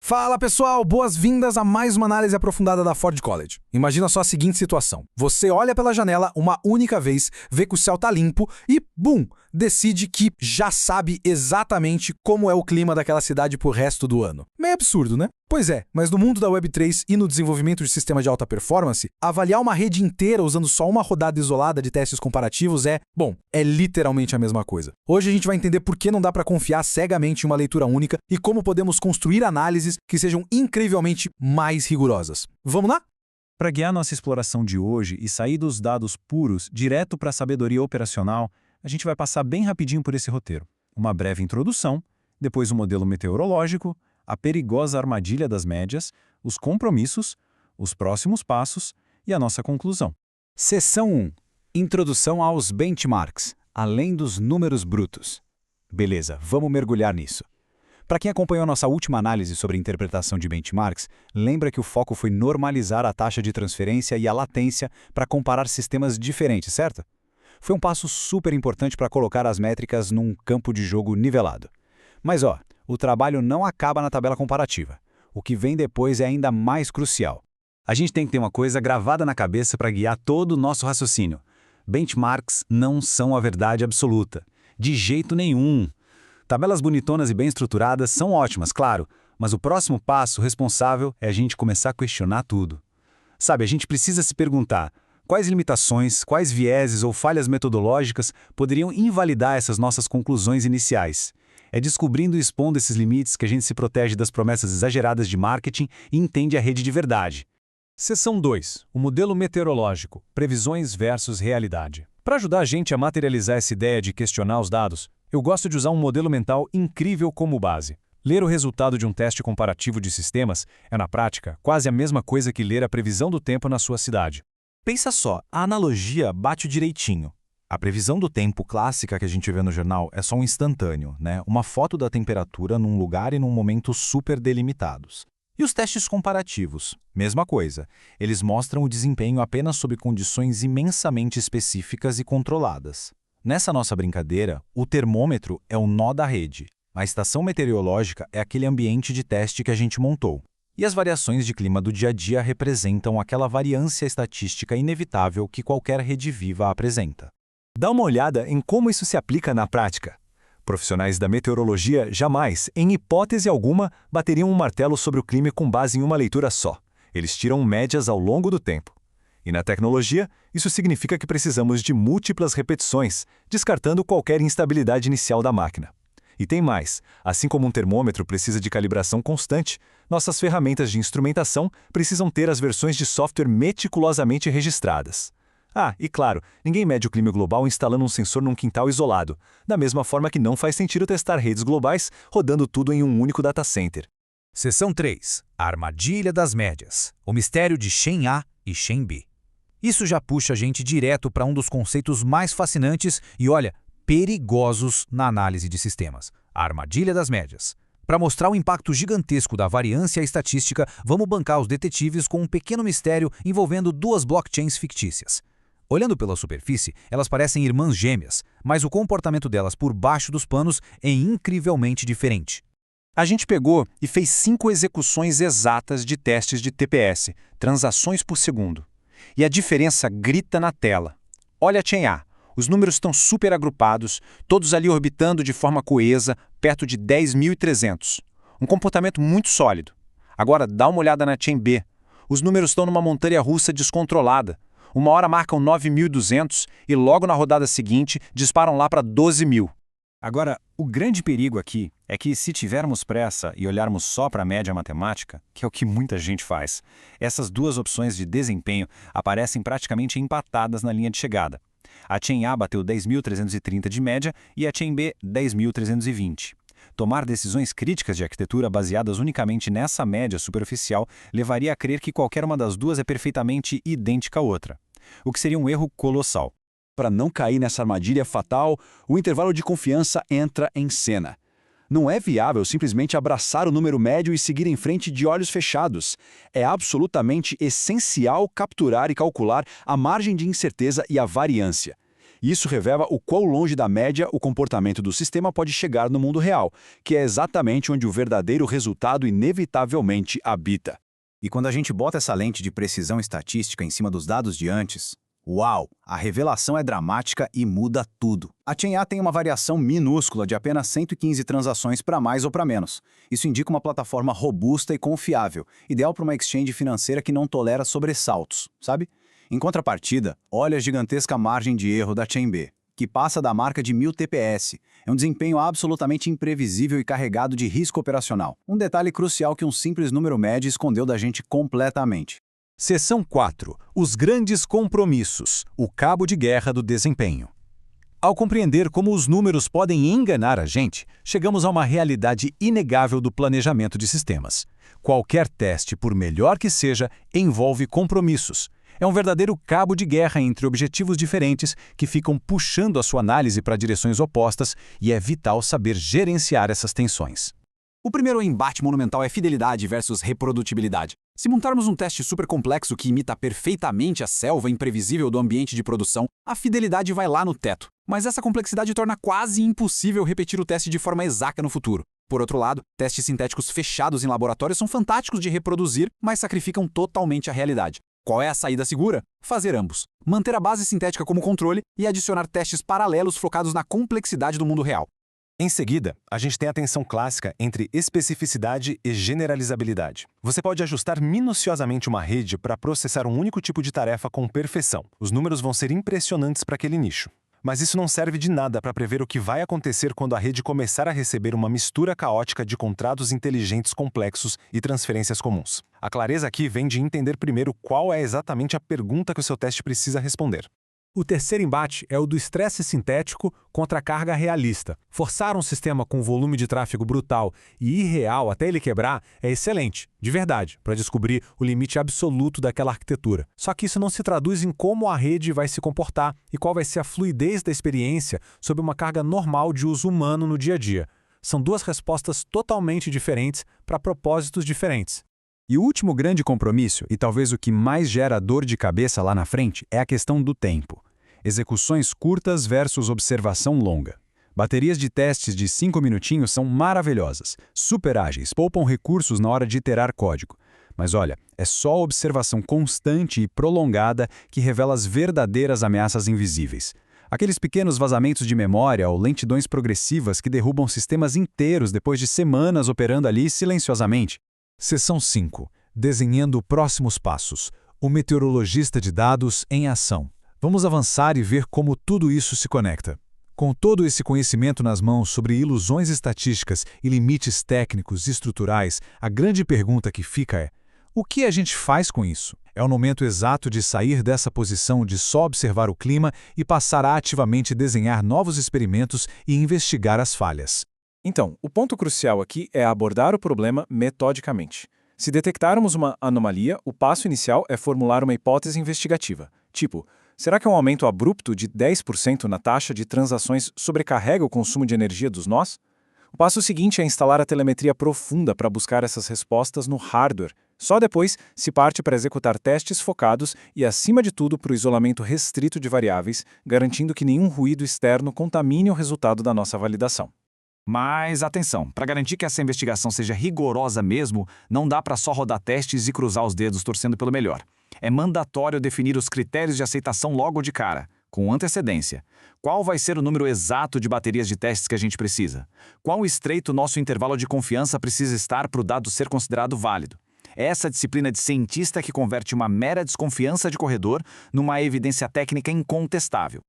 Fala pessoal, boas-vindas a mais uma análise aprofundada da Ford College. Imagina só a seguinte situação. Você olha pela janela uma única vez, vê que o céu tá limpo e, bum, decide que já sabe exatamente como é o clima daquela cidade pro resto do ano. Meio absurdo, né? Pois é, mas no mundo da Web3 e no desenvolvimento de sistema de alta performance, avaliar uma rede inteira usando só uma rodada isolada de testes comparativos é literalmente a mesma coisa. Hoje a gente vai entender por que não dá para confiar cegamente em uma leitura única e como podemos construir análises que sejam incrivelmente mais rigorosas. Vamos lá? Para guiar nossa exploração de hoje e sair dos dados puros direto para a sabedoria operacional, a gente vai passar bem rapidinho por esse roteiro. Uma breve introdução, depois o modelo meteorológico, a perigosa armadilha das médias, os compromissos, os próximos passos e a nossa conclusão. Seção 1. Introdução aos benchmarks, além dos números brutos. Beleza, vamos mergulhar nisso. Para quem acompanhou nossa última análise sobre interpretação de benchmarks, lembra que o foco foi normalizar a taxa de transferência e a latência para comparar sistemas diferentes, certo? Foi um passo super importante para colocar as métricas num campo de jogo nivelado. Mas o trabalho não acaba na tabela comparativa. O que vem depois é ainda mais crucial. A gente tem que ter uma coisa gravada na cabeça para guiar todo o nosso raciocínio. Benchmarks não são a verdade absoluta. De jeito nenhum. Tabelas bonitonas e bem estruturadas são ótimas, claro, mas o próximo passo responsável é a gente começar a questionar tudo. Sabe, a gente precisa se perguntar quais limitações, quais vieses ou falhas metodológicas poderiam invalidar essas nossas conclusões iniciais. É descobrindo e expondo esses limites que a gente se protege das promessas exageradas de marketing e entende a rede de verdade. Seção 2. O modelo meteorológico. Previsões versus realidade. Para ajudar a gente a materializar essa ideia de questionar os dados, eu gosto de usar um modelo mental incrível como base. Ler o resultado de um teste comparativo de sistemas é, na prática, quase a mesma coisa que ler a previsão do tempo na sua cidade. Pensa só, a analogia bate direitinho. A previsão do tempo clássica que a gente vê no jornal é só um instantâneo, né? Uma foto da temperatura num lugar e num momento super delimitados. E os testes comparativos? Mesma coisa. Eles mostram o desempenho apenas sob condições imensamente específicas e controladas. Nessa nossa brincadeira, o termômetro é o nó da rede. A estação meteorológica é aquele ambiente de teste que a gente montou. E as variações de clima do dia a dia representam aquela variância estatística inevitável que qualquer rede viva apresenta. Dá uma olhada em como isso se aplica na prática. Profissionais da meteorologia jamais, em hipótese alguma, bateriam um martelo sobre o clima com base em uma leitura só. Eles tiram médias ao longo do tempo. E na tecnologia, isso significa que precisamos de múltiplas repetições, descartando qualquer instabilidade inicial da máquina. E tem mais, assim como um termômetro precisa de calibração constante, nossas ferramentas de instrumentação precisam ter as versões de software meticulosamente registradas. E claro, ninguém mede o clima global instalando um sensor num quintal isolado, da mesma forma que não faz sentido testar redes globais rodando tudo em um único data center. Seção 3. A armadilha das médias. O mistério de Shen A e Shen B. Isso já puxa a gente direto para um dos conceitos mais fascinantes e, perigosos na análise de sistemas. A armadilha das médias. Para mostrar o impacto gigantesco da variância estatística, vamos bancar os detetives com um pequeno mistério envolvendo duas blockchains fictícias. Olhando pela superfície, elas parecem irmãs gêmeas, mas o comportamento delas por baixo dos panos é incrivelmente diferente. A gente pegou e fez 5 execuções exatas de testes de TPS, transações por segundo. E a diferença grita na tela. Olha a Chain A. Os números estão super agrupados, todos ali orbitando de forma coesa, perto de 10.300. Um comportamento muito sólido. Agora dá uma olhada na Chain B. Os números estão numa montanha-russa descontrolada. Uma hora marcam 9.200 e logo na rodada seguinte disparam lá para 12.000. Agora, o grande perigo aqui é que se tivermos pressa e olharmos só para a média matemática, que é o que muita gente faz, essas duas opções de desempenho aparecem praticamente empatadas na linha de chegada. A Chain A bateu 10.330 de média e a Chain B 10.320. Tomar decisões críticas de arquitetura baseadas unicamente nessa média superficial levaria a crer que qualquer uma das duas é perfeitamente idêntica à outra, o que seria um erro colossal. Para não cair nessa armadilha fatal, o intervalo de confiança entra em cena. Não é viável simplesmente abraçar o número médio e seguir em frente de olhos fechados. É absolutamente essencial capturar e calcular a margem de incerteza e a variância. E isso revela o quão longe da média o comportamento do sistema pode chegar no mundo real, que é exatamente onde o verdadeiro resultado inevitavelmente habita. E quando a gente bota essa lente de precisão estatística em cima dos dados de antes, uau, a revelação é dramática e muda tudo. A Chain.A tem uma variação minúscula de apenas 115 transações para mais ou para menos. Isso indica uma plataforma robusta e confiável, ideal para uma exchange financeira que não tolera sobressaltos, sabe? Em contrapartida, olha a gigantesca margem de erro da Chain.B, que passa da marca de 1000 TPS. É um desempenho absolutamente imprevisível e carregado de risco operacional. Um detalhe crucial que um simples número médio escondeu da gente completamente. Seção 4. Os grandes compromissos. O cabo de guerra do desempenho. Ao compreender como os números podem enganar a gente, chegamos a uma realidade inegável do planejamento de sistemas. Qualquer teste, por melhor que seja, envolve compromissos. É um verdadeiro cabo de guerra entre objetivos diferentes que ficam puxando a sua análise para direções opostas e é vital saber gerenciar essas tensões. O primeiro embate monumental é fidelidade versus reprodutibilidade. Se montarmos um teste super complexo que imita perfeitamente a selva imprevisível do ambiente de produção, a fidelidade vai lá no teto. Mas essa complexidade torna quase impossível repetir o teste de forma exata no futuro. Por outro lado, testes sintéticos fechados em laboratório são fantásticos de reproduzir, mas sacrificam totalmente a realidade. Qual é a saída segura? Fazer ambos. Manter a base sintética como controle e adicionar testes paralelos focados na complexidade do mundo real. Em seguida, a gente tem a tensão clássica entre especificidade e generalizabilidade. Você pode ajustar minuciosamente uma rede para processar um único tipo de tarefa com perfeição. Os números vão ser impressionantes para aquele nicho. Mas isso não serve de nada para prever o que vai acontecer quando a rede começar a receber uma mistura caótica de contratos inteligentes complexos e transferências comuns. A clareza aqui vem de entender primeiro qual é exatamente a pergunta que o seu teste precisa responder. O terceiro embate é o do estresse sintético contra a carga realista. Forçar um sistema com volume de tráfego brutal e irreal até ele quebrar é excelente, de verdade, para descobrir o limite absoluto daquela arquitetura. Só que isso não se traduz em como a rede vai se comportar e qual vai ser a fluidez da experiência sob uma carga normal de uso humano no dia a dia. São duas respostas totalmente diferentes para propósitos diferentes. E o último grande compromisso, e talvez o que mais gera dor de cabeça lá na frente, é a questão do tempo. Execuções curtas versus observação longa. Baterias de testes de 5 minutinhos são maravilhosas, super ágeis, poupam recursos na hora de iterar código. Mas olha, é só a observação constante e prolongada que revela as verdadeiras ameaças invisíveis. Aqueles pequenos vazamentos de memória ou lentidões progressivas que derrubam sistemas inteiros depois de semanas operando ali silenciosamente. Seção 5. Desenhando próximos passos. O meteorologista de dados em ação. Vamos avançar e ver como tudo isso se conecta. Com todo esse conhecimento nas mãos sobre ilusões estatísticas e limites técnicos e estruturais, a grande pergunta que fica é: o que a gente faz com isso? É o momento exato de sair dessa posição de só observar o clima e passar a ativamente desenhar novos experimentos e investigar as falhas. Então, o ponto crucial aqui é abordar o problema metodicamente. Se detectarmos uma anomalia, o passo inicial é formular uma hipótese investigativa. Tipo, será que um aumento abrupto de 10% na taxa de transações sobrecarrega o consumo de energia dos nós? O passo seguinte é instalar a telemetria profunda para buscar essas respostas no hardware. Só depois se parte para executar testes focados e, acima de tudo, para o isolamento restrito de variáveis, garantindo que nenhum ruído externo contamine o resultado da nossa validação. Mas atenção, para garantir que essa investigação seja rigorosa mesmo, não dá para só rodar testes e cruzar os dedos torcendo pelo melhor. É mandatório definir os critérios de aceitação logo de cara, com antecedência. Qual vai ser o número exato de baterias de testes que a gente precisa? Quão estreito nosso intervalo de confiança precisa estar para o dado ser considerado válido? É essa disciplina de cientista que converte uma mera desconfiança de corredor numa evidência técnica incontestável.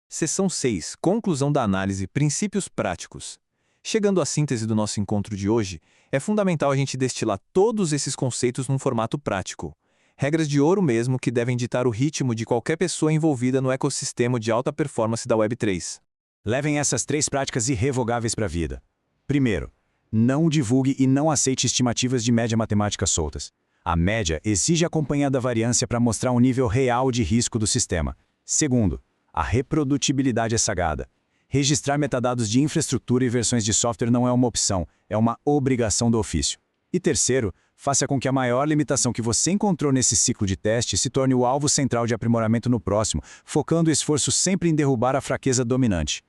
Seção 6. Conclusão da análise. Princípios práticos. Chegando à síntese do nosso encontro de hoje, é fundamental a gente destilar todos esses conceitos num formato prático. Regras de ouro mesmo que devem ditar o ritmo de qualquer pessoa envolvida no ecossistema de alta performance da Web3. Levem essas 3 práticas irrevogáveis para a vida. Primeiro, não divulgue e não aceite estimativas de média matemática soltas. A média exige acompanhada variância para mostrar um nível real de risco do sistema. Segundo, a reprodutibilidade é sagrada. Registrar metadados de infraestrutura e versões de software não é uma opção, é uma obrigação do ofício. E terceiro, Faça com que a maior limitação que você encontrou nesse ciclo de teste se torne o alvo central de aprimoramento no próximo, focando o esforço sempre em derrubar a fraqueza dominante.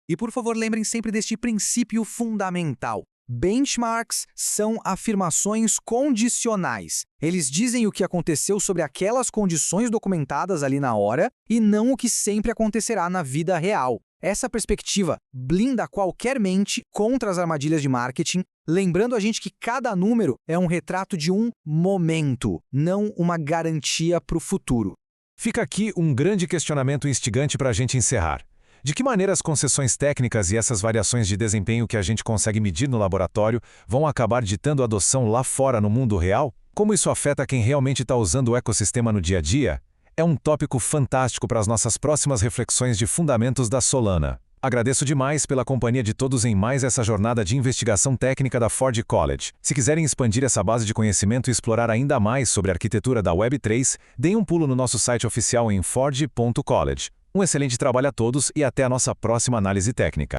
E por favor, lembrem sempre deste princípio fundamental. Benchmarks são afirmações condicionais. Eles dizem o que aconteceu sobre aquelas condições documentadas ali na hora e não o que sempre acontecerá na vida real. Essa perspectiva blinda qualquer mente contra as armadilhas de marketing, lembrando a gente que cada número é um retrato de um momento, não uma garantia para o futuro. Fica aqui um grande questionamento instigante para a gente encerrar. De que maneira as concessões técnicas e essas variações de desempenho que a gente consegue medir no laboratório vão acabar ditando a adoção lá fora no mundo real? Como isso afeta quem realmente está usando o ecossistema no dia a dia? É um tópico fantástico para as nossas próximas reflexões de fundamentos da Solana. Agradeço demais pela companhia de todos em mais essa jornada de investigação técnica da Ford College. Se quiserem expandir essa base de conhecimento e explorar ainda mais sobre a arquitetura da Web3, deem um pulo no nosso site oficial em ford.college. Um excelente trabalho a todos e até a nossa próxima análise técnica.